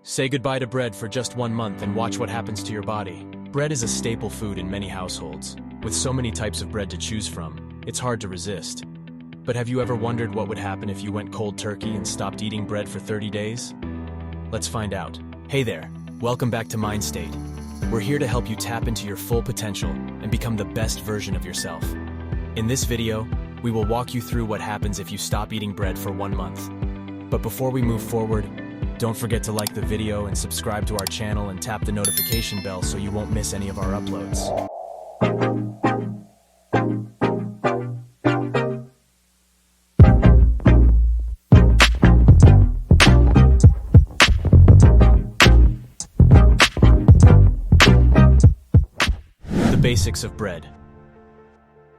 Say goodbye to bread for just 1 month and watch what happens to your body. Bread is a staple food in many households. With so many types of bread to choose from, it's hard to resist. But have you ever wondered what would happen if you went cold turkey and stopped eating bread for 30 days? Let's find out. Hey there, welcome back to Mind State. We're here to help you tap into your full potential and become the best version of yourself. In this video, we will walk you through what happens if you stop eating bread for 1 month. But before we move forward, don't forget to like the video and subscribe to our channel and tap the notification bell so you won't miss any of our uploads. The basics of bread.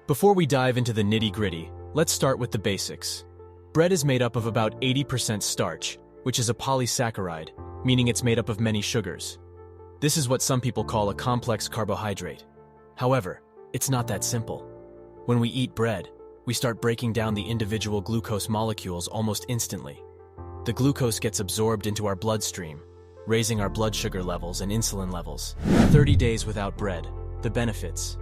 Before we dive into the nitty-gritty, let's start with the basics. Bread is made up of about 80% starch, which is a polysaccharide, meaning it's made up of many sugars. This is what some people call a complex carbohydrate. However, it's not that simple. When we eat bread, we start breaking down the individual glucose molecules almost instantly. The glucose gets absorbed into our bloodstream, raising our blood sugar levels and insulin levels. 30 days without bread, the benefits.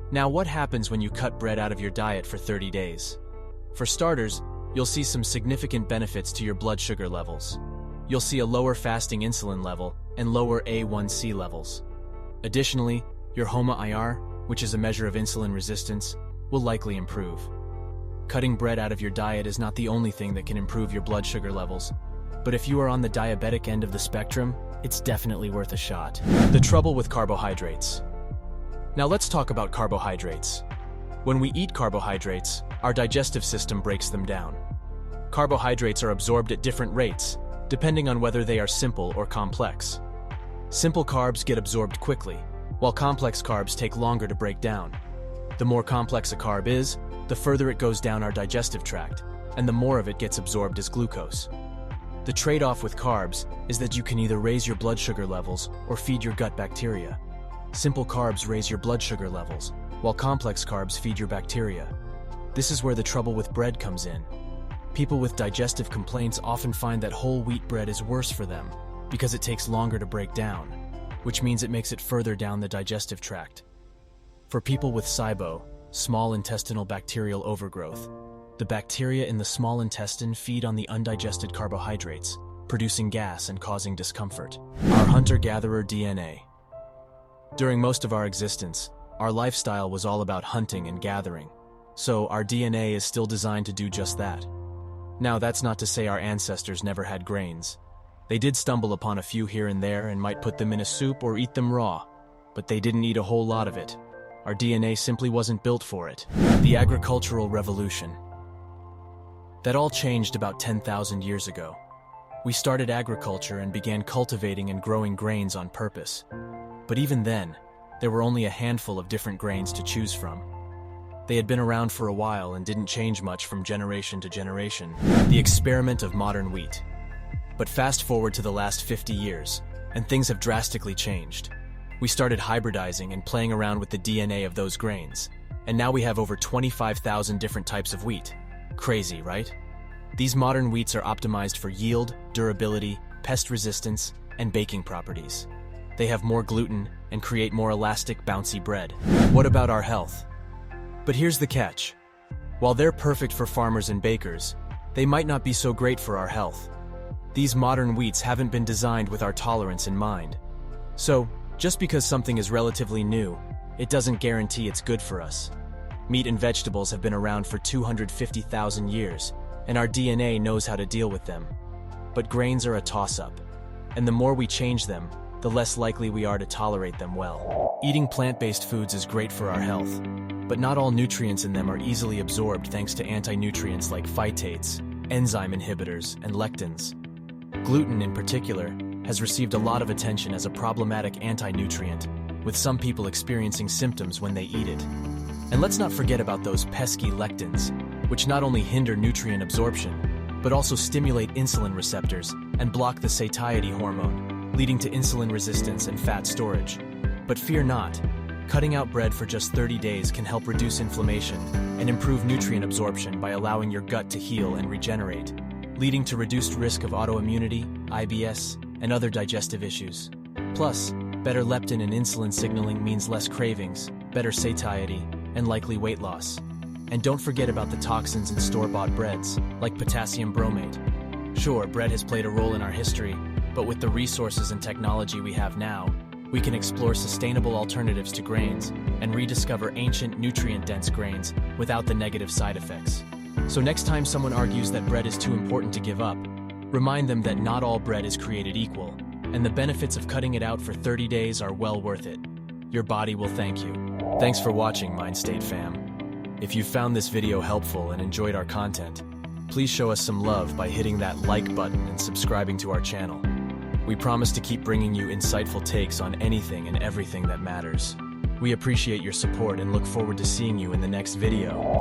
Now, what happens when you cut bread out of your diet for 30 days? For starters, you'll see some significant benefits to your blood sugar levels. You'll see a lower fasting insulin level and lower A1C levels. Additionally, your HOMA-IR, which is a measure of insulin resistance, will likely improve. Cutting bread out of your diet is not the only thing that can improve your blood sugar levels, but if you are on the diabetic end of the spectrum, it's definitely worth a shot. The trouble with carbohydrates. Now let's talk about carbohydrates. When we eat carbohydrates, our digestive system breaks them down. Carbohydrates are absorbed at different rates, depending on whether they are simple or complex. Simple carbs get absorbed quickly, while complex carbs take longer to break down. The more complex a carb is, the further it goes down our digestive tract, and the more of it gets absorbed as glucose. The trade-off with carbs is that you can either raise your blood sugar levels or feed your gut bacteria. Simple carbs raise your blood sugar levels, while complex carbs feed your bacteria. This is where the trouble with bread comes in. People with digestive complaints often find that whole wheat bread is worse for them because it takes longer to break down, which means it makes it further down the digestive tract. For people with SIBO, small intestinal bacterial overgrowth, the bacteria in the small intestine feed on the undigested carbohydrates, producing gas and causing discomfort. Our hunter-gatherer DNA. During most of our existence, our lifestyle was all about hunting and gathering, so our DNA is still designed to do just that. Now, that's not to say our ancestors never had grains. They did stumble upon a few here and there and might put them in a soup or eat them raw, but they didn't eat a whole lot of it. Our DNA simply wasn't built for it. The agricultural revolution. That all changed about 10,000 years ago. We started agriculture and began cultivating and growing grains on purpose. But even then, there were only a handful of different grains to choose from. They had been around for a while and didn't change much from generation to generation. The experiment of modern wheat. But fast forward to the last 50 years, and things have drastically changed. We started hybridizing and playing around with the DNA of those grains, and now we have over 25,000 different types of wheat. Crazy, right? These modern wheats are optimized for yield, durability, pest resistance, and baking properties. They have more gluten and create more elastic, bouncy bread. What about our health? But here's the catch. While they're perfect for farmers and bakers, they might not be so great for our health. These modern wheats haven't been designed with our tolerance in mind. So, just because something is relatively new, it doesn't guarantee it's good for us. Meat and vegetables have been around for 250,000 years, and our DNA knows how to deal with them. But grains are a toss-up, and the more we change them, the less likely we are to tolerate them well. Eating plant-based foods is great for our health, but not all nutrients in them are easily absorbed thanks to anti-nutrients like phytates, enzyme inhibitors, and lectins. Gluten, in particular, has received a lot of attention as a problematic anti-nutrient, with some people experiencing symptoms when they eat it. And let's not forget about those pesky lectins, which not only hinder nutrient absorption, but also stimulate insulin receptors and block the satiety hormone, leading to insulin resistance and fat storage. But fear not, cutting out bread for just 30 days can help reduce inflammation and improve nutrient absorption by allowing your gut to heal and regenerate, leading to reduced risk of autoimmunity, IBS, and other digestive issues. Plus, better leptin and insulin signaling means less cravings, better satiety, and likely weight loss. And don't forget about the toxins in store-bought breads, like potassium bromate. Sure, bread has played a role in our history, but with the resources and technology we have now, we can explore sustainable alternatives to grains and rediscover ancient nutrient-dense grains without the negative side effects. So next time someone argues that bread is too important to give up, remind them that not all bread is created equal, and the benefits of cutting it out for 30 days are well worth it. Your body will thank you. Thanks for watching, Mind State fam. If you found this video helpful and enjoyed our content, please show us some love by hitting that like button and subscribing to our channel. We promise to keep bringing you insightful takes on anything and everything that matters. We appreciate your support and look forward to seeing you in the next video.